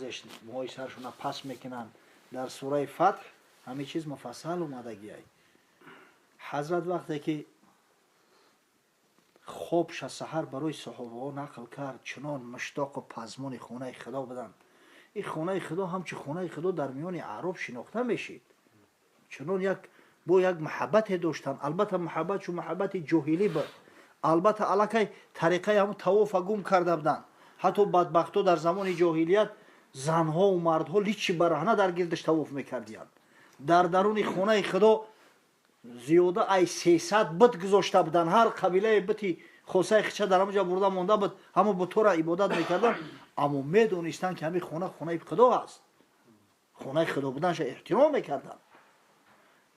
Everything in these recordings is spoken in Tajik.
بازش موهای سرشون را پس میکنن. در سوره فتح همه چیز مفصل اومدگی ای. حضرت وقتی که خوابش از سحر برای صحابه ها نقل کرد چنان مشتاق و پزمان خونه خدا بدن. این خونه خدا همچه خونه خدا در میان اعراب شناخته میشید. چنان یک محبت داشتن. البته محبت محبت جاهلی بود. البته علاقه طریقه هم طواف گم کرده بودن. حتی بدبختو در زمان جاهلیت زنها و مردها لیچی برهنه در گردش طواف میکردند. در درون خونه خدا زیاده ای 300 بت گذاشته بودن. هر قبیله بتی خوسه خچه در همونجا برده مونده بود. همه بطور عبادت میکردن. اما میدونستن که همین خونه خدا است. خونه خدا بودنش احترام میکردن.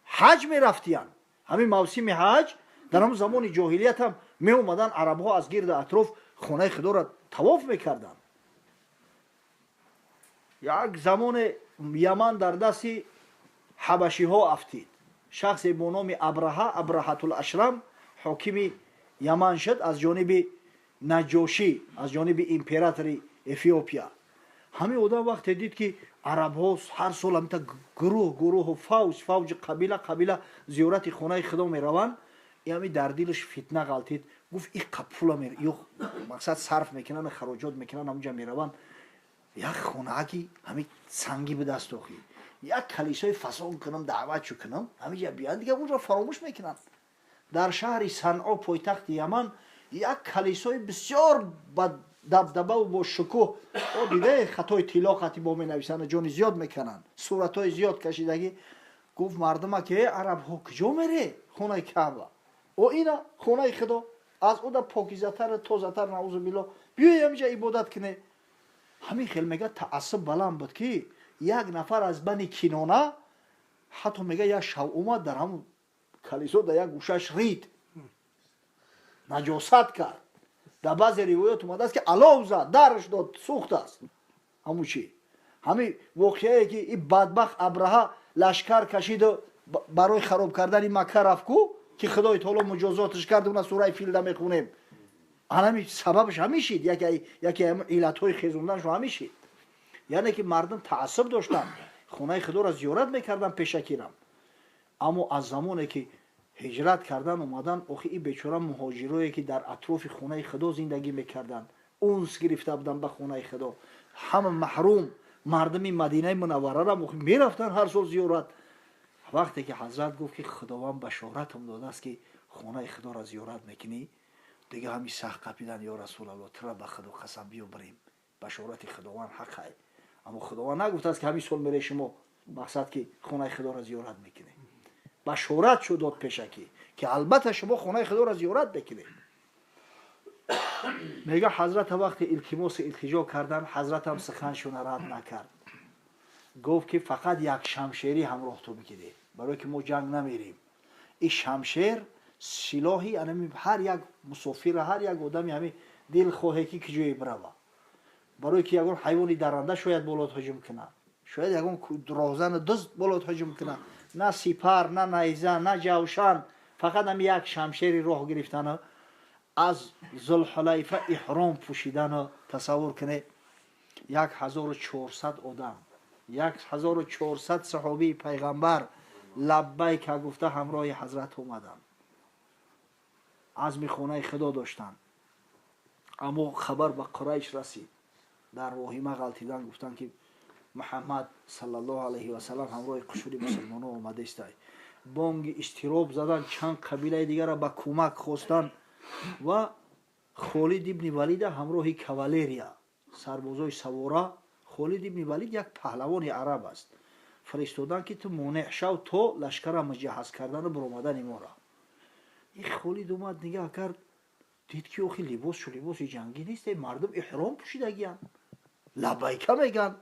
حج میرفتیان. همین موسم حج در همون زمان جاهلیت هم می اومدن عربها از گرد اطراف خونه خدا را طواف میکردن. یک زمان یمن در دست حبشی ها افتید. شخص با نام ابرهة الاشرم حاکم یمن شد از جانب نجاشی، از جانب امپراتور افیوپیا. همین آدم وقت دید که عرب ها هر سال هم گروه و فوج قبیله زیارت خونه خدا می روند. یعنی در دلش فتنه غلطید. گفت این قبول می مقصد صرف میکنن، خراجات میکنن، همونجا می روند. یک خونه کی همین سنگی به دست آخی، یک کلیسای فسان کنم دعوت شو کنم، همینجا بیان دیگه اونجا فراموش میکنن. در شهر صنعا پایتخت یمن یک کلیسای بسیار با دبدبه و با شکوه دیده خطای طلا خطی با می نویسن جان زیاد میکنن، صورت های زیاد کشیدگی. گفت مردم که عرب ها کجا میره؟ خونه کعبه او اینا خونه خدا از او دا پاکیزه تر تازه تر نعوذ بالله بیای همینجا عبادت کنه. همین خیلی میگه تعصب بلند بود که یک نفر از بنی کنانه حتی میگه یک شو اومد در همون کلیسا در یک گوشش رید نجاست کرد. در بعضی روایات اومده است که علاو زد درش داد سوخت است. همون چی همین واقعه که این بدبخت ابرهه لشکر کشید و برای خراب کردن مکه رفت کو که خدای تعالی مجازاتش کرد. اون سوره فیل ده میخونیم. همین سببش همیشید یکی علتهای خیزوندنش همیشید. یعنی که مردم تعصب داشتن، خونه خدا را زیارت میکردن پیشکیرم. اما از زمانی که هجرت کردن اومدن اخی این بیچاره مهاجرایی که در اطراف خونه خدا زندگی میکردن اونس گرفته بودن به خونه خدا، همه محروم. مردم مدینه منوره را میرفتن هر سال زیارت. وقتی که حضرت گفت که خداوند بشارت هم داده است که خونه خدا را زیارت میکنی، دیگه همین سخت قپیدن یا رسول الله ترا به خدا قسم بیاوریم بشارت خداوند حقه. اما خداوند نگفته است که همین سال میره شما مقصد که خونه خدا را زیارت میکنی. بشارت شد داد پیشکی که البته شما خونه خدا را زیارت بکنید. میگه حضرت وقتی التجا کردن حضرت هم سخنشون رد نکرد. گفت که فقط یک شمشیری همراه تو بگیری برای که ما جنگ نمیریم. این شمشیر سلاحی یعنی هر یک مسافر هر یک آدمی همین دل خواهی که جوی بره برای که یگان حیوانی درنده شاید بالات هجوم کنه، شاید یگان راهزن دزد بالات هجوم کنه. نه سپر نه نیزه نه جوشن، فقط هم یک شمشیری راه گرفتن از ذوالحلیفه احرام پوشیدن. تصور کنه 1400 آدم 1400 صحابی پیغمبر لبیک که گفته همراه حضرت اومدن، عزم خونه خدا داشتن. اما خبر به قریش رسید، در واهمه غلطیدن گفتن که محمد صلی الله علیه و سلم همراه قشور مسلمانان آمده است. بانگ استراب زدن، چند قبیله دیگر را به کمک خواستن و خالد ابن ولید همراه کاوالریا سربازای سواره. خالد ابن ولید یک پهلوان عرب است. فرستادن که تو مانع شو تو لشکر را مجهز کردن و برآمدن ما را. این خالد اومد نگاه کرد، دید که اخی لباس جنگی نیست، مردم احرام پوشیدگیان لبیک میگن،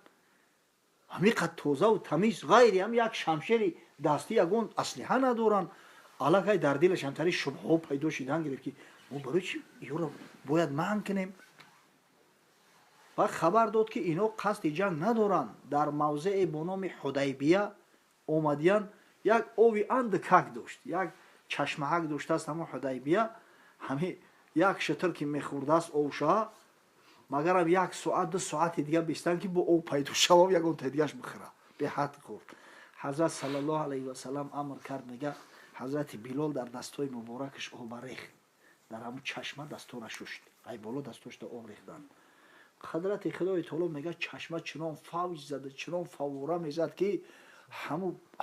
همین قد توزه و تمیز غیری هم یک شمشیر دستی یگون اسلحه ندارن. علاقه در دلش همتری شبهه پیدا شدن گرفت که ما برای چی اینا باید منع کنیم. و خبر داد که اینا قصد جنگ ندارن. در موضع با نام حدیبیه اومدیان، یک آوی اندکک داشت، یک چشمهک داشته است. اما حدیبیه همین یک شتر که میخورده است اوشا магарам 1 соат 2 соати дига бистан ки бо об пайдо шавам ягон тадигаш бихӯра беҳад хурд. ҳазрат саллаллоҳу алайҳи васалам амр кард, мега ҳазрати Билол дар дастҳои муборакаш оба рехт, дар ҳамун чашма дастора шушт, ай боло дастошта об рехтанд. хадрати худои таоло мега чашма чунон фавҷ зада, чунон фаввора мезад ки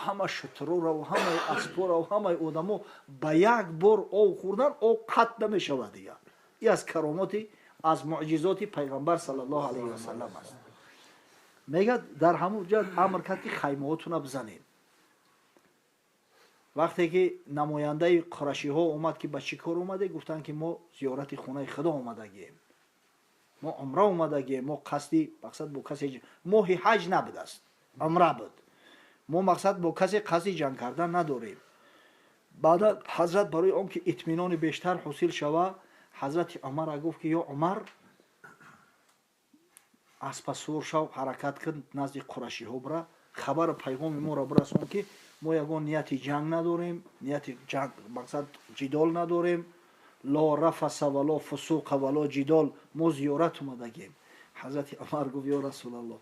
ҳама шутурораву ҳамаи аспораву ҳамаи одамо ба як бор об хӯрдан об қатъ намешавад дига. ин аз каромоти аз муъҷизоти пайғамбар саллаллоҳу алайҳи васалам аст. мега дар ҳамун ҷо амр кард ки хаймаотуна бизанед. вақте ки намояндаи қурашиҳо омад ки ба чӣ кор омаде, гуфтанд ки мо зиёрати хонаи худо омадагием, мо умра омадагием, мо қасди мақсад бо касе моҳи ҳаҷ набудааст, умра буд, мо мақсад бо касе қасди ҷанг кардан надорем. баъда ҳазрат барои он ки итминони бештар ҳосил шава, ҳазрати умара гуфт ки ё умар, аспа сур шав, ҳаракат кун, назди қурашиҳо бира, хабари пайғоми моро бирасон ки мо ягон нияти ҷанг надорем, нияти ҷанг мақсад ҷидол надорем, ло рафаса вало фусуқа вало ҷидол, мо зиёрат омадагем. ҳазрати умар гуфт ё расулаллоҳ,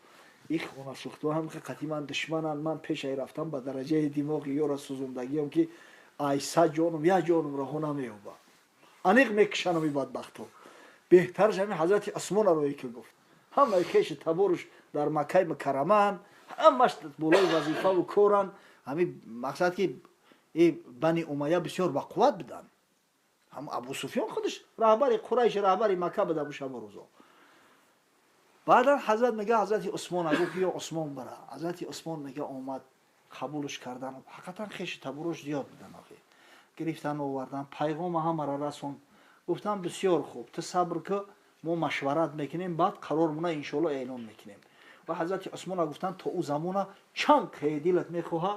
ин хонасӯхтоам ки қатъи ман душмананд, ман пешай рафтам ба дараҷаи димоғи ёро сӯзондагиам ки ай 100 ҷоным 1 ҷоным раҳо намеёбам, аниқ мекушанам ин бадбахтҳо. беҳтараш ҳамин ҳазрати усмонро ки гуфт, ҳамаи хеши таборуш дар Маккаи Мукаррамаанд, ҳамаш болои вазифаву коранд. ҳамин мақсад ки бани умайя бисёр бақувват буданд. абу суфён худаш раҳбари қурайш, раҳбари Макка буда бушаба рӯзо. баъдан ҳазрат мега ҳазрати усмон гуфт ё усмон бара. ҳазрати усмон мега омад, қабулш кардан. ҳақиқатан хеши таборуш зиёд буданд. гирифтан овардан, пайғома ҳамаро расон. гуфтан бисёр хуб, ту сабр ку, мо машварат мекунем, баъд қарор муна иншоалло эълон мекунем. ва ҳазрати усмона гуфтанд то ӯ замона чанд қи дилат мехоҳа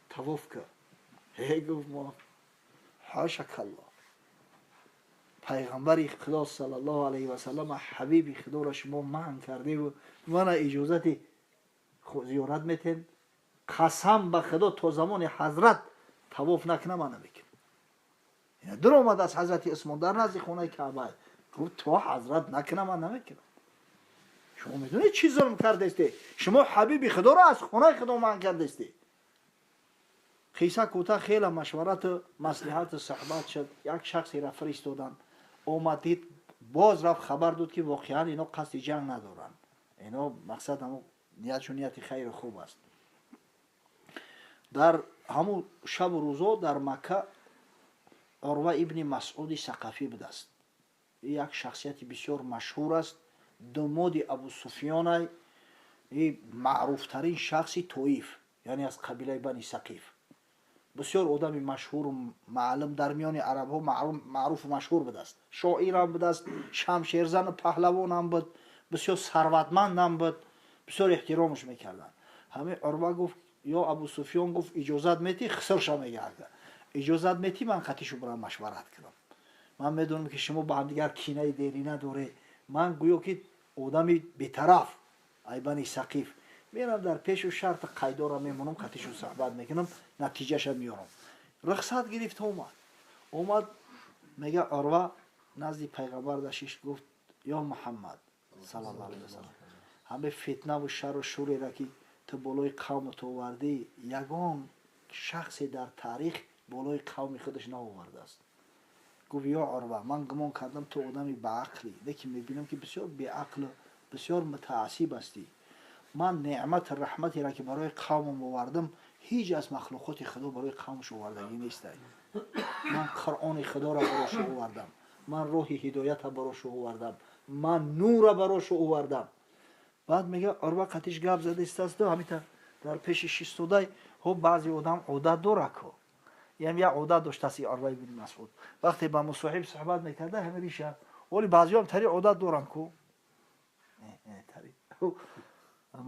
тавоф ку. гуфт мо ҳошакалло, пайғамбари худо саллаллоҳу алайҳи васалам, ҳабиби худоро шумо манъ кардеву мана иҷозати зиёрат метен? қасам ба худо то замони ҳазрат тавоф накунам, ман намекунам. дуромад аз ҳазрати усмон дар назди хонаи Каъба, гуфт то ҳазрат накунам, ман намекунам. шумо медонед чӣ зулм кардесте? шумо ҳабиби худоро аз хонаи худо манъ кардесте. қисса кӯтах хела машварату маслиҳату суҳбат шуд. як шахсеро фиристоданд, омад дид, боз рафт хабар дод ки воқеан ино қасди ҷанг надоранд, ино мақсад ҳамун ниятшон нияти хайру хуб аст. дар ҳамун шабу рӯзо дар Макка Урва ибни Масъуди Сақафӣ будааст. як шахсияти бисёр машҳур аст, думоди Абу Суфёнай, маъруфтарин шахси Тоиф, яъне аз қабилаи Бани Сақиф. бисёр одами машҳуру маълум дар миёни арабҳо маъруфу машҳур будааст. шоирам будааст, шамшерзану паҳлавонам буд, бисёр сарватмандам буд, бисёр эҳтиромаш мекарданд. ҳамин Урва гуфт, ё Абу Суфён гуфт, иҷозат метӣ? хисрша мегарда, иҷозат метӣ ман қатишу бирам машварат кунам? ман медонам ки шумо ба ҳамдигар кинаи дерина доре, ман гӯё ки одами бетараф ай Бани Сақиф мерам дар пешу шарти қайдора мемонам, қатишу суҳбат мекунам, натиҷаша меёрам. рухсат гирифт, омад мега Урва назди пайғамбар дашиш, гуфт ё Муҳаммад саллаллоҳу алайҳи васалам, ҳамин фитнаву шару шурера ки ту болои қавмат овардӣ, ягон шахсе дар таърих болои қавми худаш наовардааст. гуфт ё Урва, ман гумон кардам ту одами баақлӣ, лекин мебинам ки бисёр беақлу бисёр мутаассиб ҳастӣ. ман неъмату раҳматеро ки барои қавмам овардам, ҳеҷ аз махлуқоти худо барои қавмаш овардагӣ нестай. ман Қуръони худоро барошо овардам, ман роҳи ҳидоята барошо овардам, ман нура барошо овардам. баъд мега Урва қатиш гап задистааст, ҳамита дар пеши истодай, баъзе одам одат дора ку, як одат доштааст Урва ибн Масъуд, вақте ба мусоҳиб суҳбат мекарда ҳамин риша, вале баъзеҳом тари одат доранд ку.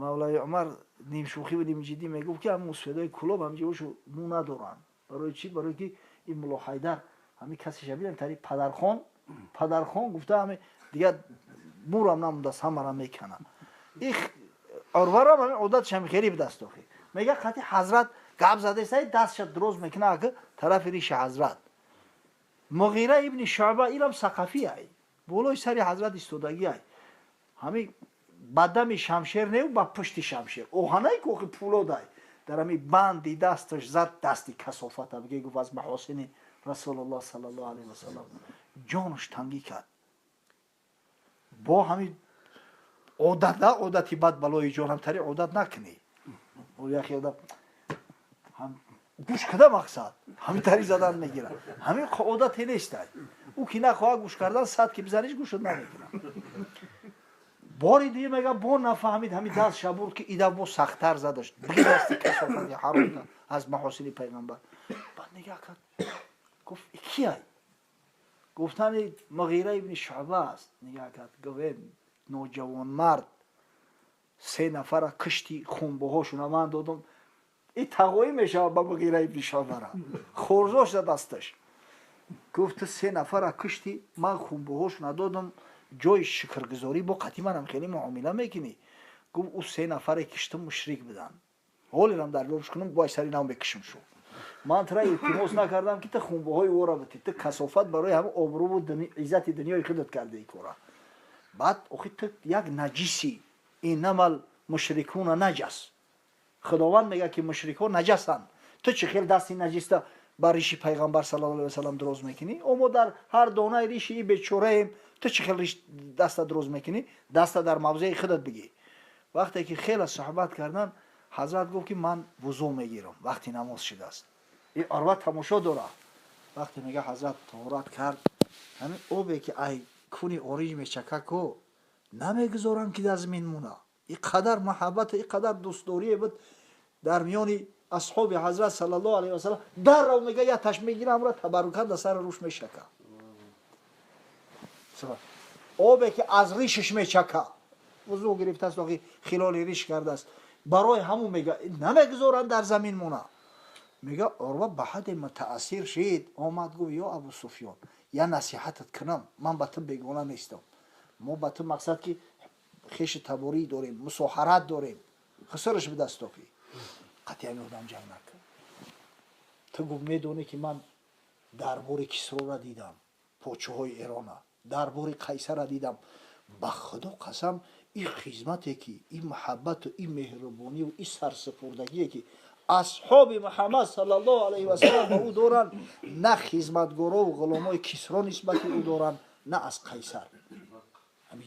мавлаи Умар нимшӯхӣ ва нимҷиддӣ мегуфт ки ҳамин мусфедаи кулоб ҳамҷиҳошо нӯ надоранд. барои чӣ? барои ки ин мулло Ҳайдар ҳамин касеша бидем тари падархон гуфта ҳамин дигар мурам намудааст, ҳамара меканад. ин Урваро ҳамин одаташ ҳамин хеле будааст. охир мега қати ҳазрат гап задеста, дастша дроз мекунад ки тарафи риши ҳазрат. Муғира ибни Шуъба илам Сақафӣ ай, болои сари ҳазрат истодагӣ ай. ҳами ба дами шамшер не ба пушти шамшер оҳанае ки охи пулодай дар ҳами банди дасташ зад дасти касофата бигӣ гуфт аз маҳосини расулуллоҳ саллаллоҳу алайҳи васалам ҷонаш тангӣ кард бо ҳами одат на одати бад балои ҷонамтари одат накунӣ яхе одам гӯш када мақсад ҳамин тари задан мегирад ҳамин одате нестай ӯ ки нахоҳад гӯш кардан сад ки бизаниш гӯшат намегирад бори дигар мегӯям бо нафаҳмид ҳамин даст шабурд ки ида бо сахттар задашт биги дасти касофати ҳаромта аз маҳосини пайғамбар баъд нигоҳ кард гуфт кияй гуфтани Муғира ибни Шуъба аст нигоҳ кард гуфт ноҷавонмард 3 нафара кишти хунбоҳошуна ман додам ин тағоӣ мешавад ба Муғира ибни Шуъбара хорзош за дасташ гуфт 3 нафара кишти ман хунбоҳошуна додам ҷои шукргузорӣ бо қати манам хеле муомила мекунӣ гуфт ӯ 3 нафаре киштам мушрик буданд ҳолерам дарёфт кунам бо сари нав мекишам шо ман тра илтимос накардам ки ту хунбоҳои вора бути ту касофат барои ҳама обрӯву иззати дунёи худат кардаи кора баъд охи ту як наҷиси иннамал мушрикуна наҷас худованд мегӯяд ки мушрикҳо наҷасанд ту чӣ хел дасти наҷиста ба риши пайғамбар саллаллоҳу алайҳи васалам дроз мекунӣ омо дар ҳар донаи риши и бечораем ту чӣ хел даста дроз мекунӣ даста дар мавзеи худат бигӣ вақте ки хеле суҳбат карданд ҳазрат гуфт ки ман вузӯ мегирам вақти намоз шудааст ин арва тамошо дора вақте мега ҳазрат таҳорат кард ҳамин обе ки ай куни ориж мечакако намегузоранд ки дар замин муна ин қадар маҳаббату ин қадар дӯстдорие буд дар миёни асҳоби ҳазрат саллаллоҳу алайҳи васалам даррав мега яташ мегирам ра табаррука дар сари рӯш мешака обе ки аз ришаш мечака вузӯ гирифтааст охи хилоли риш кардааст барои ҳамун мега намегузоранд дар замин муна мега орва ба ҳадде мутаассир шид омад гуфт ё Абу Суфён я насиҳатат кунам ман ба ту бегона нестам мо ба ту мақсад ки хеши таборӣ дорем мусоҳарат дорем хисораш бидаст охи қати ҳамин одам ҷанг накард ту гуфт медонӣ ки ман дарбори Кисрора дидам подшоҳои Эрона дарбори Қайсара дидам ба худо қасам ин хизмате ки ин маҳаббату ин меҳрубонию ин сарсупурдагие ки асҳоби Муҳаммад саллаллоҳу алайҳи васалам ба ӯ доранд на хизматгорову ғуломои Кисро нисбати ӯ доранд на аз Қайсар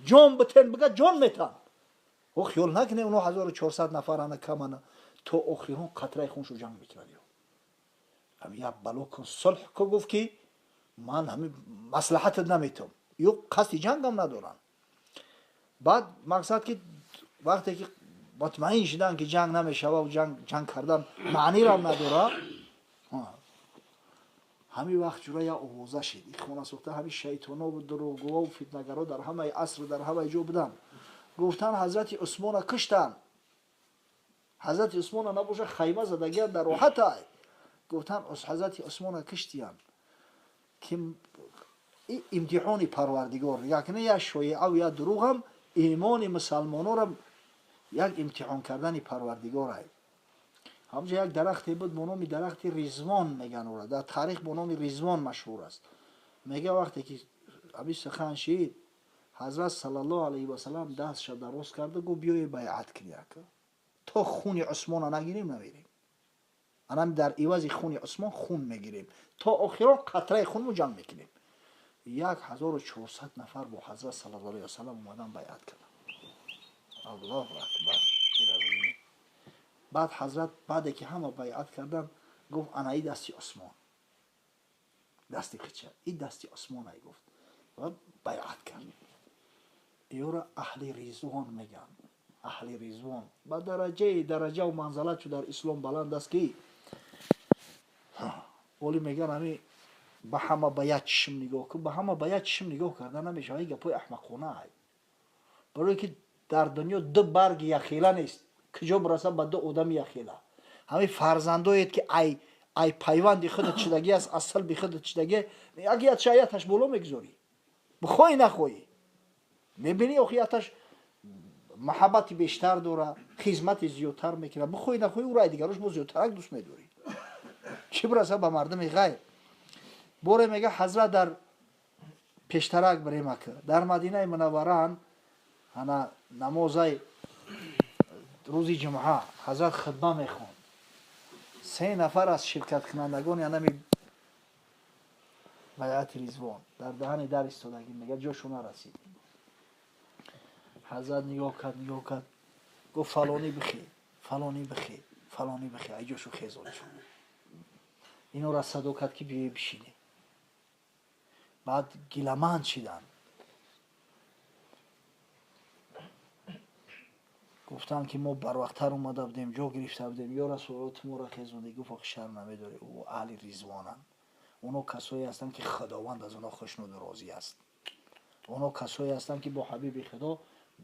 ҷон битен бига ҷон метан ӯ хиёл накунем 9400 нафарана камана то охирон қатраи хуншо ҷанг мекунад ҳами як бало кун сулҳ ку гуфт ки ман ҳами маслиҳатат наметам ё қасди ҷангам надоранд баъд мақсад ки вақте ки мутмаин шуданд ки ҷанг намешавад ҷанг кардан маънирам надорад ҳамин вақт ҷура як овоза шид ин хонасохта ҳамин шайтонову дурӯғгӯву фитнагаро дар ҳамаи асру дар ҳамаи ҷо буданд гуфтанд ҳазрати усмона киштанд ҳазрати усмона набоша хайма задагиян дар роҳатай гуфтанд ҳазрати усмона киштиянд ки имтиҳони парвардигор як не як шоиаву як дурӯғам имони мусалмонора як имтиҳон кардани парвардигорай ҳамҷа як дарахте буд бо номи дарахти Ризвон меган ора дар таърих бо номи Ризвон машҳур аст мега вақте ки ҳамин сухан шид ҳазрат саллаллоҳу алайҳи васалам дастша дароз карда гуфт биёе байъат кунӣ то хуни усмона нагирем намерем анам дар ивази хуни усмон хун мегирем то охирон қатраи хунмо ҷамъ мекунем 1400 нафар бо ҳазрат саллаллоҳу алайҳи васалам омадан байъат карданд аллоҳу акбар баъд ҳазрат баъде ки ҳама байъат карданд гуфт ана и дасти усмон дасти қича и дасти усмонай гуфт ва байъат кард ёра аҳли Ризвон меган аҳли Ризвон ба дараҷаву манзалатшо дар ислом баланд аст ки оли меган ҳами ба ҳама ба як чишм нигоҳ кун ба ҳама ба як чишм нигоҳ кардан намешавад ин гапои аҳмақонаай барое ки дар дунё ду барги яхела нест куҷо бираса ба ду одами яхела ҳамин фарзандоед ки ай пайванди худат шудагӣ аст аз салби худат шудагӣ яташ боло мегузорӣ бихоҳӣ нахоҳӣ мебинӣ охи яташ маҳаббати бештар дора хизмати зиёдтар мекунад бихоҳӣ нахоҳӣ уро ай дигарош бо зиёдтарак дӯст медорӣ чӣ бираса ба мардуми ғайр боре мега ҳазрат дар пештарак бирем ака дар Мадинаи Мунавваран انا نمازای روز جمعه حضرت خطبه میخوند 3 نفر از شرکت کنندگان یعنی بیعت رضوان در دهن در ایستادگی میگه جاشون نرسید. حضرت نگاه کرد گفت فلانی بخی فلانی بخی فلانی بخی ای جاشو خیزانشون اینو را صدا کرد که بیایی بشینی. بعد گیلمند شدن گفتن که ما بر وقتتر اومده بودیم جا گرفته بودیم یا رسول الله ما را خیزوندی. گفت آخه شرم نمیداره او اهل رضوانن. اونا کسایی هستن که خداوند از اونا خوشنود و راضی است. اونا کسایی هستن که با حبیب خدا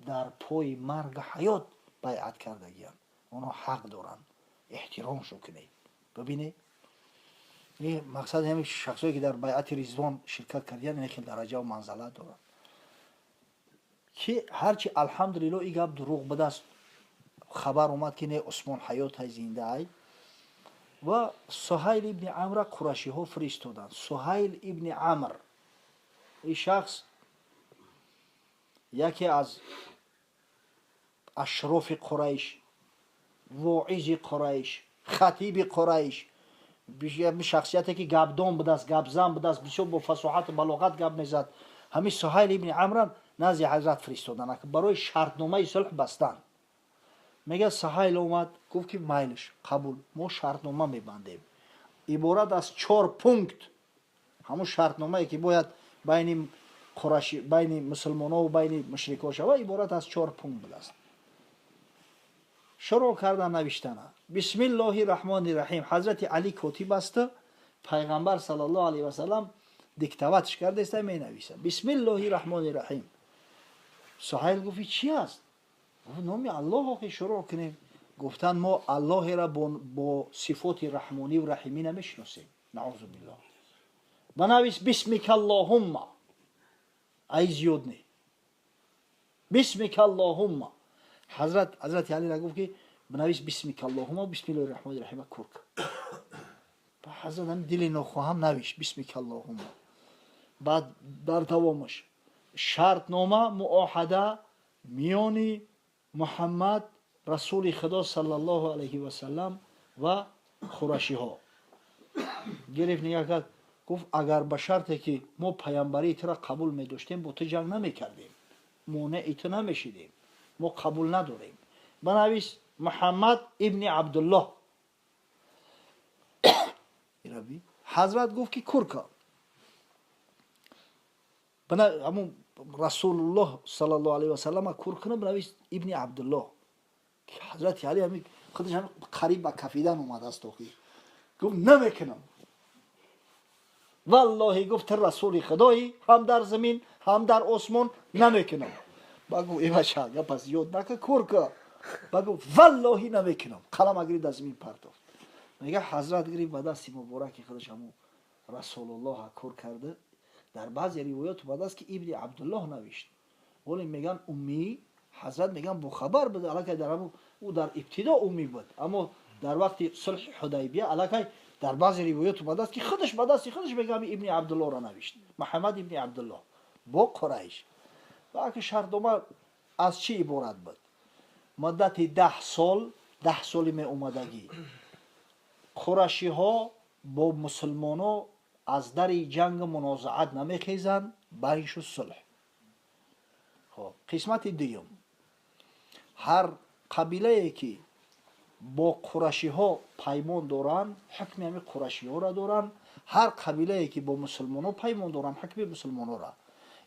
در پای مرگ حیات بیعت کردگیان. اونا حق دارن احترامشو کنید. ببینید این مقصد همین شخصایی که در بیعت رضوان شرکت کردن اینه که درجه و منزلت دارن که هرچی الحمدلله این گپ دروغ بده است خبر اومد که نه عثمان حیات های زنده ای و سهیل ابن عمرو قریشی ها فرستادن. سهیل ابن عمرو این شخص یکی از اشراف قریش، واعظ قریش، خطیب قریش، شخصیتی که گپدان بود است، گپزن بود است، بسیار با فصاحت و بلاغت گپ میزد. همین سهیل ابن عمرو نزد حضرت فرستادن که برای شرطنامه صلح بستن. میگه سهیل اومد گفت که میلش قبول ما شرطنامه میبندیم عبارت از 4 پونکت. همون شرطنامه که باید بین قریشی بین مسلمان‌ها و بین مشرکان شود عبارت از 4 پونکت بود است. شروع کردن نوشتن. بسم الله الرحمن الرحیم. حضرت علی کاتب است، پیغمبر صلی الله علیه و سلم دیکتاتش کرده است می نویسه بسم الله الرحمن الرحیم. سهیل گفت چی است؟ گفت نام الله رو شروع کنیم. گفتن ما الله را با صفات رحمانی و رحیمی نمیشناسیم. نعوذ بالله. بنویس بسمک اللهم. ای زیاد نه. بسمک اللهم. حضرت علی را گفت که بنویس بسمک اللهم و بسم الله الرحمن الرحیم کرک. با حضرت هم دل نخواهم نویش بسمک اللهم. بعد در دوامش شرطنامه معاهده میانی محمد رسول خدا صلی الله علیه و سلم و قریشی ها گرفت نگاه کرد گفت اگر به شرطی که ما پیامبری تو را قبول می داشتیم با تو جنگ نمی کردیم مانع تو نمیشیدیم ما قبول نداریم. بنویس محمد ابن عبدالله. حضرت گفت که کرکا همون رسول الله صلی الله علیه و سلم کرکنه بنویس ابن عبدالله. حضرت علی همین خودش هم قریب به کفیدن اومده است. گفت نمیکنم والله گفت رسول خدایی هم در زمین هم در آسمان نمیکنم. بگو ای بچه پس یاد نکن کرکا. بگو والله نمیکنم. قلم اگری در زمین پرتافت. میگه حضرت گریب به دست مبارک خودش همون رسول الله کر کرده. در بعضی روایات اومده است که ابن عبدالله نوشت ولی میگن امی. حضرت میگن با خبر بده الکی در همون او در ابتدا امی بود اما در وقت صلح حدیبیه الکی در بعضی روایات اومده است که خودش به دست خودش میگه ابن عبدالله را نوشت محمد ابن عبدالله با قریش. و که شرطنامه از چی عبارت بود؟ مدت 10 سال می اومدگی قریشی ها با مسلمان ها از در جنگ منازعت نمیخیزن بینشون صلح. خب قسمت دوم هر قبیله که با قریشی ها پیمان دارن حکم همین قریشی ها را دارن. هر قبیله که با مسلمان ها پیمان دارن حکم مسلمان ها را.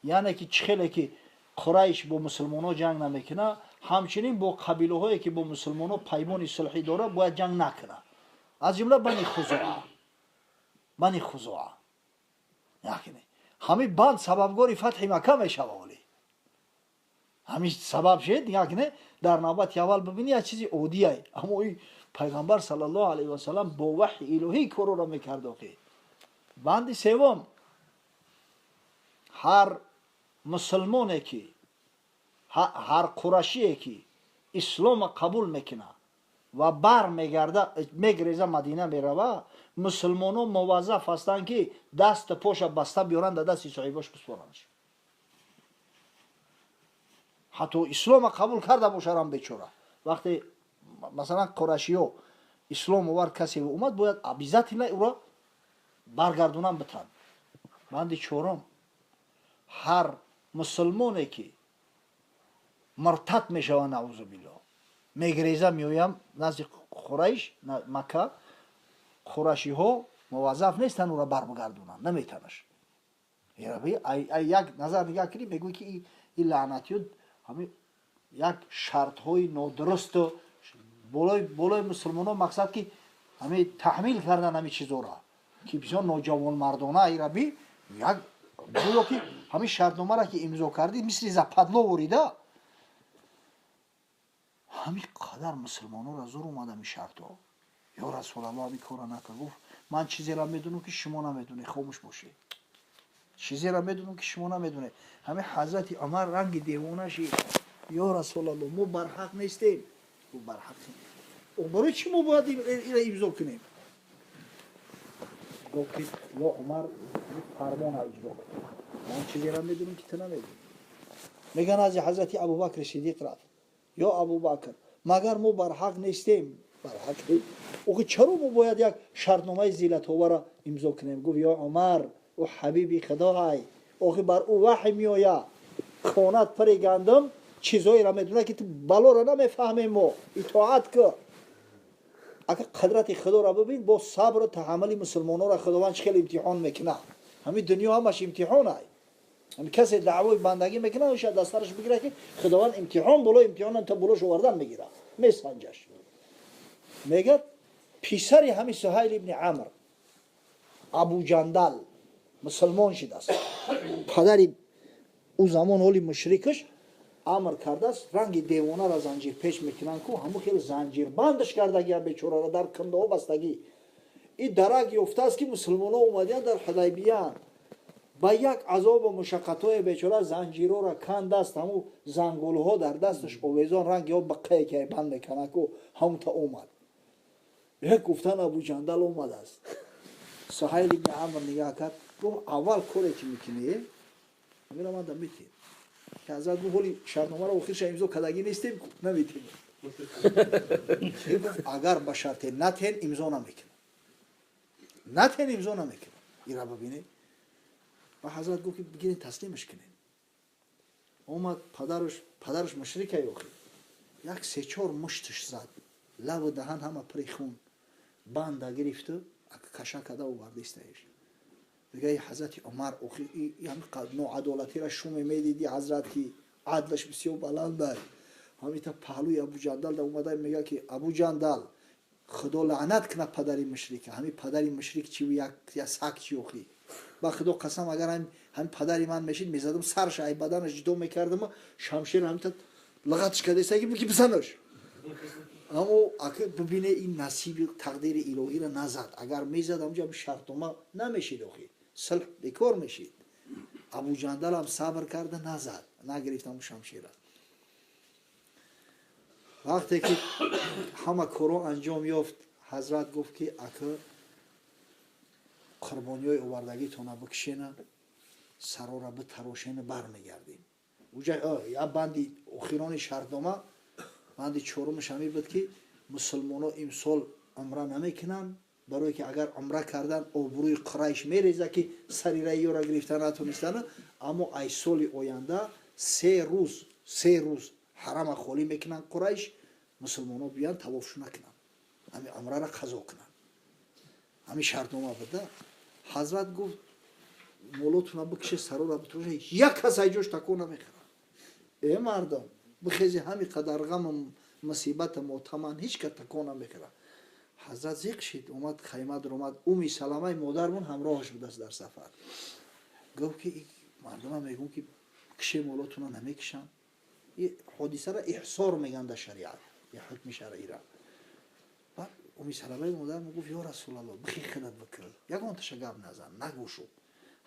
یعنی که چخیلی که قریش با مسلمان ها جنگ نمیکنه همچنین با قبیله هایی که با مسلمان ها پیمان صلحی داره باید جنگ نکنه. از جمله بنی خزاعه نکنه. همین بند سببگاری فتح مکه میشه ولی همین سبب شد نکنه. در نوبت اول ببینی یه چیزی عادیه اما این پیغمبر صلی الله علیه و سلم با وحی الهی کارو را میکرد. بند سوم هر مسلمانی که هر قریشی که اسلام قبول میکنه و بر میگرزه مدینه میروه مسلمان ها موظف هستند که دست پاش بسته بیارن در دست صاحبش بسپارنش. ҳатто ислома қабул карда бошарам бечора вақте масалан қурашиҳо ислом овард касе омад бояд обязательно ӯро баргардонам битан. банди чорум ҳар мусулмоне ки муртад мешава наъузу биллоҳ мегреза меоям назди қурайш макка қурашиҳо муваззаф нестан ӯро барбигардонанд наметанаш як назар нигоҳ кунӣ мегӯй ки ин лаънатиё ҳамин як шартҳои нодурусту болои мусулмонон мақсад ки ҳамин таҳмил кардан ҳамин чизора ки бисёр ноҷавонмардона ираби як гӯё ки ҳамин шартномаро ки имзо кардӣ мисли западло ворида ҳамин қадар мусулмононро зур омад ҳамин шартҳо. ё расулаллоҳ ҳамин кора накар. гуфт ман чизеро медонам ки шумо намедонед, хомӯш бошед. чизеро медонам ки шумо намедонед. ҳамин ҳазрати умар ранги девона шид. ё расулаллоҳ мо барҳақ нестем. барҳақ барои чӣ мо бояд ира имзо кунем? гуфт ки ё умар фармонро иҷро кун. ман чизеро медонам ки ту намедонӣ. мегӯянд аз ҳазрати абубакр сидиқ рафт. ё абубакр магар мо барҳақ нестем? барҳақ охи чаро мо бояд як шартномаи зиллатовара имзо кунем? гуфт ё умар ӯ ҳабиби худоай охи бар ӯ ваҳй меоя хонат пири гандум чизоеро медона ки ту балоро намефаҳмем мо итоат кӯ. агар қудрати худоро бибин бо сабру таҳаммули мусулмононро худованд чӣ хел имтиҳон мекунад. ҳамин дунё ҳамаш имтиҳонай. касе даъвои бандагӣ мекунад оша дастараш бигира ки худованд имтиҳон боло имтиҳон та болош овардан мегира месанҷаш. мегӯяд писари ҳамин суҳайл ибни амр абу ҷандал мусулмон шудааст. падари ӯ замон ҳоли мушрикаш амр кардааст ранги девонаро занҷирпеш мекунанд ку ҳамун хел занҷирбандаш кардагия бечораро дар кундаҳо бастагӣ. ин дарак ёфтааст ки мусулмонон омадиянд дар ҳудайбиянд ба як азобу мушаққатҳое бечора занҷирҳоро кандаст ҳамун зангулҳо дар дасташ овезон ранги ба қае банд мекунад ку ҳамунта омад. як гуфтан абу ҷандал омадааст. суҳайл ибни амр нигоҳ кард гуфт аввал коре ки мекунӣ амира ман да метем ки ҳазрат гуфт ҳоли шартномаро охирша имзо кардагӣ нестем наметем. гуфт агар ба шарте натен имзо намекунам. натен имзо намекунам. ира бибинед ва ҳазрат гуфт ки бигирен таслимаш кунем. омад падараш мушрикай охир як се-чор мушташ зад лаву даҳан ҳама пири хун банда гирифту каша када овардистаеш. дигаи ҳазрати умар охир ноадолатиро шуме медиди ҳазрат ки адлаш бисёр баландай. ҳамита паҳлӯи абу ҷандал да омада мега ки абу ҷандал худо лаънат кунад падари мушрика. ҳамин падари мушрик чи як саг чи охи ба худо қасам агар ҳамин падари ман мешид мезадам сараш ай баданаш ҷудо мекардам шамшер ҳамита лағатш кадесаги ки бизанаш. аммо бибине ин насиби тақдири илоҳиро назад. агар мезад ҳамҷа шартнома намешид охи сулҳ бекор мешид. абу ҷандалам сабр карда назад нагирифт ҳамун шамшира. вақте ки ҳама коро анҷом ёфт ҳазрат гуфт ки ака қурбониҳои овардагитона бикишена сарора битарошена бармегардем. уҷа я банди охирони шартнома банди чорумаш ҳамин буд ки мусулмоно имсол умра намекунанд барое ки агар умра кардан обрӯи қурайш мереза ки сари раиёро гирифта натонистанд. аммо ай соли оянда се рӯз ҳарама холӣ мекунанд қурайш мусулмоно биёянд тавофшу накунанд ҳамин умраро қазо кунанд. ҳамин шартнома буда. ҳазрат гуфт молотуна бикише сарора битроша як кас айҷош такон намехӯрад. мардум бихези ҳамин қадар ғаму мусибата мотаман ҳеҷ кас такон намехӯрад. ҳазрат зиқ шид омад хайма дуромад. уми саламаи модармон ҳамроҳаш будааст дар сафар. гуфт ки мардума мегӯянд ки кише молотуна намекишанд. ҳодисаро иҳсор мегӯянд дар шариат ҳукми шаръира. уми саламаи модарм гуфт ё расулаллоh бихи худат бикун ягонташа гап назан нагӯшу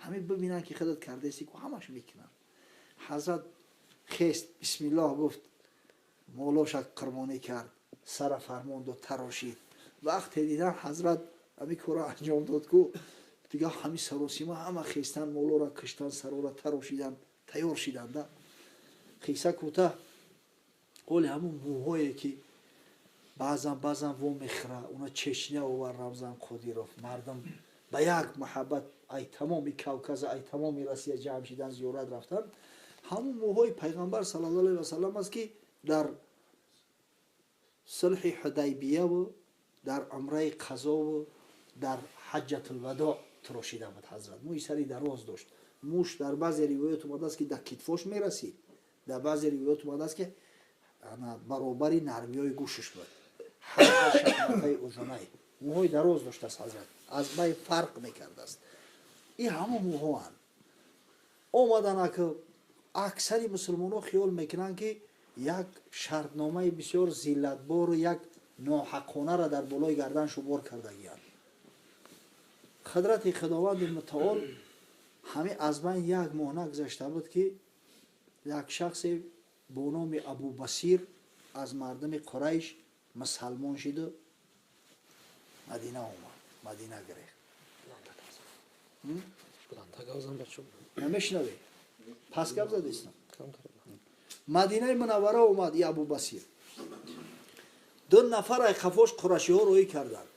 ҳамин бибинанд ки худат кардеси ку ҳамаш мекунанд. ҳазрат хест бисмиллоҳ гуфт молоша қурбонӣ кард сара фармон дод тарошид. вақте дидан ҳазрат ҳамин кора анҷом дод ку дигар ҳамин саросима ҳама хестан молора киштан сарора тарошидан тайёр шиданда. қисса кӯтah оли ҳамун мӯҳое ки баъзан во мехӯра уна чечня овар рамзан қодиров мардам ба як муҳаббат ай тамоми кавказа ай тамоми россия ҷамъ шидан зиёрат рафтанд ҳамун мӯҳои пайғамбар саллаллоҳу алайҳи васаллам аст ки дар сулҳи ҳудайбияву дар умраи қазову дар ҳаҷҷатулвадоъ турошида буд ҳазрат мӯи сари дароз дошт мӯш дар баъзе ривоят омадааст ки дар китфош мерасид дар баъзе ривоят омадааст ки баробари нармиҳои гӯшаш буд шахматаи узунай мӯҳои дароз доштааст ҳазрат аз бай фарқ мекардааст ин ҳама мӯҳоанд омадан ака аксари мусулмонон хиёл мекунанд ки як шартномаи бисёр зиллатбору як ноҳаққонара дар болои гардан шумор кардагиянд қудрати худованди мутаол ҳамин аз байн як моҳ нагузашта буд ки як шахсе бо номи абу басир аз мардуми қурайш мусалмон шиду мадина омад мадина гирехт намешнавӣ пас гап задистам мадинаи мунаввара омад и абу басир ду нафараи хафош қурашиҳо рӯӣ карданд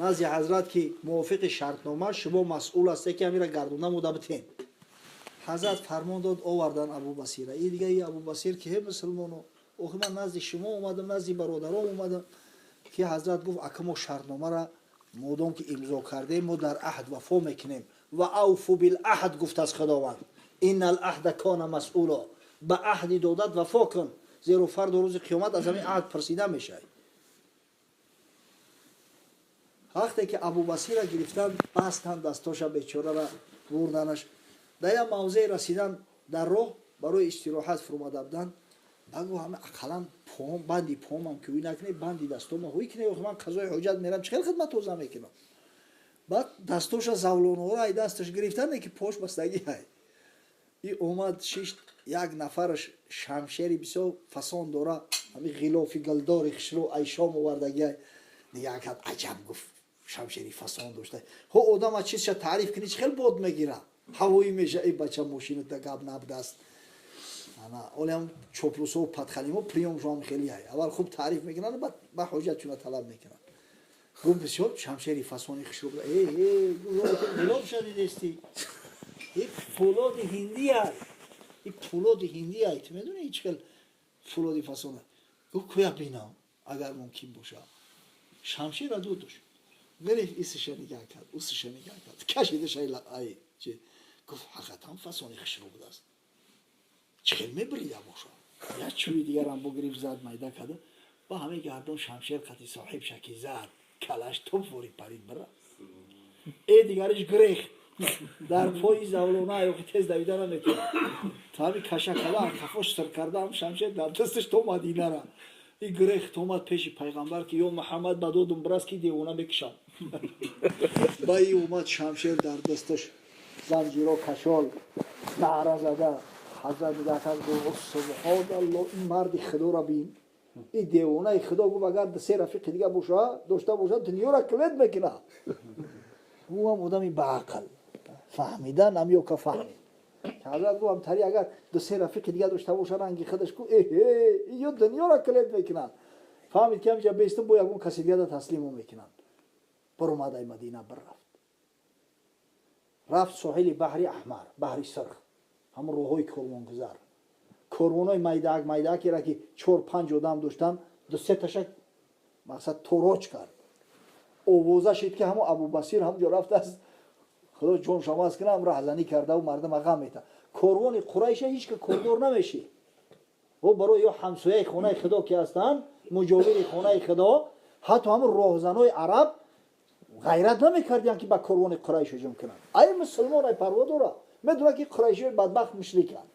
назди ҳазрат ки мувофиқи шартнома шумо масъул ҳасте ки ҳамира гардонда мода битен ҳазрат фармон дод овардан абу басира и дига и абу басир ки ҳе мусулмоно охи ман назди шумо омадам назди бародаром омадам ки ҳазрат гуфт ака мо шартномара модом ки имзо кардем мо дар аҳд вафо мекунем ва авфу билаҳд гуфтааст худованд инна алаҳда кона масъуло ба аҳди додат вафо кун зеро фарду рӯзи қиёмат аз ҳамин аҳд пурсида мешавад вақте ки абу басира гирифтан бастанд дастоша бечорара бурданаш дар як мавзеъ расидан дар роҳ барои истироҳат фурӯмада буданд агу ҳама ақаллан поам банди поамам кӯӣ накунед банди дастомам ҳӯй кунед охи ман қазои ҳоҷат мерам чӣ хел хидмат оза мекунам баъд дастоша завлонора ай дасташ гирифтан ки пош бастагӣ ай и омад шиш як нафараш шамшери бисёр фасон дора ҳамин ғилофи гулдори хишро ай шом овардаги ай дига акад аҷаб гуфт шамшери фасон дошта ҳо одама чизша таъриф кунӣ чӣ хел бод мегира ҳавоӣ меша и бача мошината гап набудааст олиам чоплусо падхалимо приёмшоам хели ай аввал хуб таъриф мекунанд ба ҳоҷатшона талаб мекунанд гуфт бисёр шамшери фасони хишро буда ғилоф шадидести фулоди ҳиндӣ ай и фулоди ҳиндӣ ай ту медонӣ чӣ хел фулоди фасон гуфт кӯя бинам агар мумкин боша шамшера ду дошт гирифт исиша нигаҳ кард усиша нигаҳ кард кашидашай ай чи гуфт ҳақиқатан фасони хишро будааст чӣ хел мебрида боша як чӯби дигарам богирифт зад майда карда ба ҳамин гардон шамшер қати соҳиб шаки зад калаш топ вори парид бира е дигариш гирехт дар пои завлона аёхи тез давида наметавонад то ҳамин кашакала қафош сир кардаам шамшер дар дасташ то мадинара и гирехт омад пеши пайғамбар ки ё муҳаммад ба додум бирас ки девона мекушам ба и омад шамшер дар дасташ занҷиро кашол наъра зада ҳазрат даказ гуфт субҳоналлоҳ ин марди худора бин и девонаи худо гуфт агар се рафиқи дига боша дошта бошад дунёра килед мекуна гуфтам одами баақл фаҳмида намёка фаҳмид ҳазрат гуфтам тари агар ду се рафиқи дига дошта боша ранги худаш гуфт ё дунёра килед мекунанд фаҳмид ки ҳамиҷа бесту бо ягон каси дига да таслимо мекунанд баромад ай мадина бирафт рафт соҳили баҳри аҳмар баҳри сирх ҳамон роҳҳои корвонгузар корвонои майдаак майдаакера ки 4-5 одам доштанд ду се таша мақсад тороҷ кард овоза шид ки ҳамон абу басир ҳамҷо рафтааст худо ҷон шамоаст кунам раҳзанӣ кардаву мардама ғам мета корвони қурайша ҳичка кордор намеши ва барои ё ҳамсояи хонаи худо ки ҳастанд муҷовири хонаи худо ҳатто ҳамон роҳзанои араб ғайрат намекардиянд ки ба корвони қурайш ҳуҷум кунанд ай мусулмон ай парво дора медонад ки қурайшиҳои бадбахт мушриканд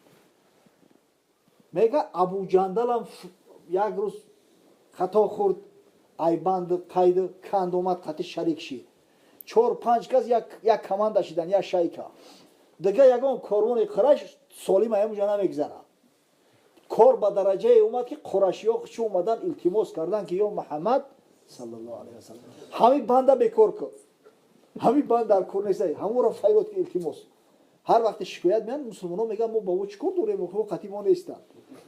мега абу ҷандалам як рӯз хато хӯрд ай банд қайду канд омад қати шарик шид 4-5 кас як команда шиданд як шайка дига ягон корвони қурайш солим аямуҷа намегзарад кор ба дараҷае омад ки қурайшиҳо хучу омадан илтимос карданд ки ё муҳаммад саллаллоҳу алайҳи васаллам ҳамин банда бекор кун ҳамин банд дар кор неста ҳамонро файрод ки илтимос ҳар вақте шикоят меянд мусулмонон мегӯянд мо ба ӯ чӣ кор дорем мо қатӣ мо нестанд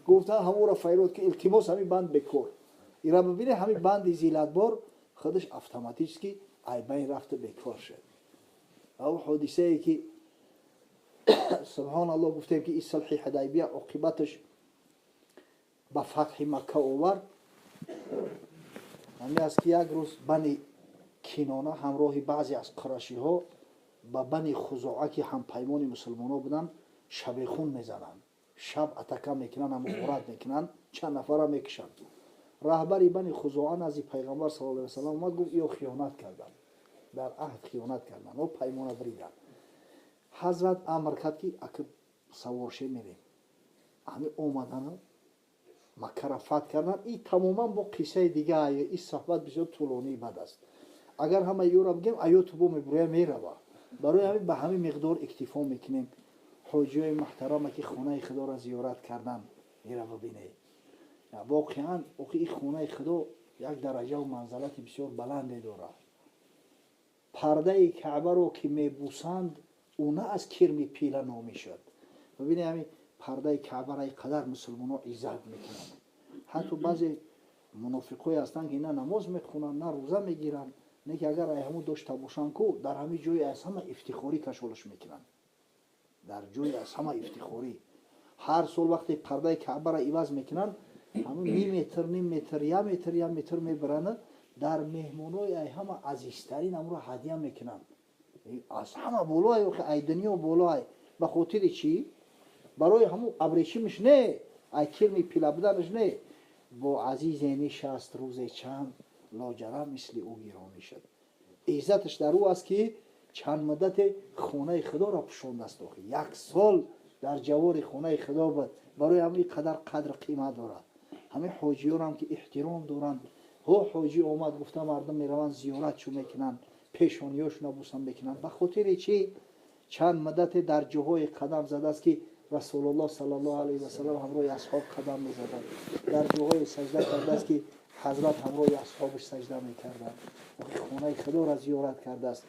گفتن همون را فیروز که التماس همین بند بکن. اینا ببینه همین بند زیلتبار خودش اتوماتیکی ای بین رفته بکار شد. او حادثه ای که سبحان الله گفتیم که این صلح حدیبیه عاقبتش با فتح مکه آورد. همین است که یک روز بنی کنانه همراه بعضی از قریشی ها با بنی خزاعه که هم پیمان مسلمان ها بودن شب خون میزنن، شب اتکا میکنن، هم غارت میکنن، چند نفر هم میکشن. رهبری بنی خزاعه نزد پیغمبر صلی الله علیه و سلم اومد گفت یا خیانت کردن، در عهد خیانت کردن و پیمان بریدن. حضرت امر کرد که اگه سوارشه میریم همین اومدن مکه را فتح کردن. این تماما با قصه دیگه این صحبت بسیار طولانی بد است. اگر همه یو را بگیم ایو تو بو میبره میره برای همین به همین مقدار اکتفا میکنیم. حاجی محترم که خانه خدا را زیارت کردن میره ببینه. واقعا این خانه خدا یک درجه و منزلت بسیار بلندی داره. پرده کعبه رو که میبوسند اون از کرم پیله نامی شد. ببینید همین پرده کعبه را اینقدر مسلمان ها عزت میکنن. حتی بعضی منافقای هستن که اینا نماز میخونن نه روزه میگیرن، نه که اگر همون داشته باشن کو در همین جای از همه افتخاری کشولش میکنن. در جای از همه افتخاری هر سال وقتی پرده کعبه را عوض میکنن همون نیم متر یا متر میبرن، در مهمونای همه عزیزترین امرو هدیه میکنن. از همه بالای که ای دنیا بالای به خاطر چی؟ برای همون ابریشمش نه، ای کرمی پیله بدنش نه، با عزیز نشست روز چند لاجرم مثل او گیرانی شد. عزتش در او است که چند مدت خانه خدا را پشوند است. یک سال در جوار خانه خدا بود. برای همین قدر قیمت دارد. همه حاجیان هم که احترام دارند. حاجی آمد گفته مردم میروند زیارتشو میکنن، پیشانیاشو نبوسن میکنن. به خاطر چی؟ چند مدت در جاهای قدم زده است که رسول الله صلی الله علیه و سلم همراه اصحاب قدم میزدند. در جاهای سجده کرده است که حضرت همراه اصحابش سجده میکردند. خانه خدا را زیارت کرده است.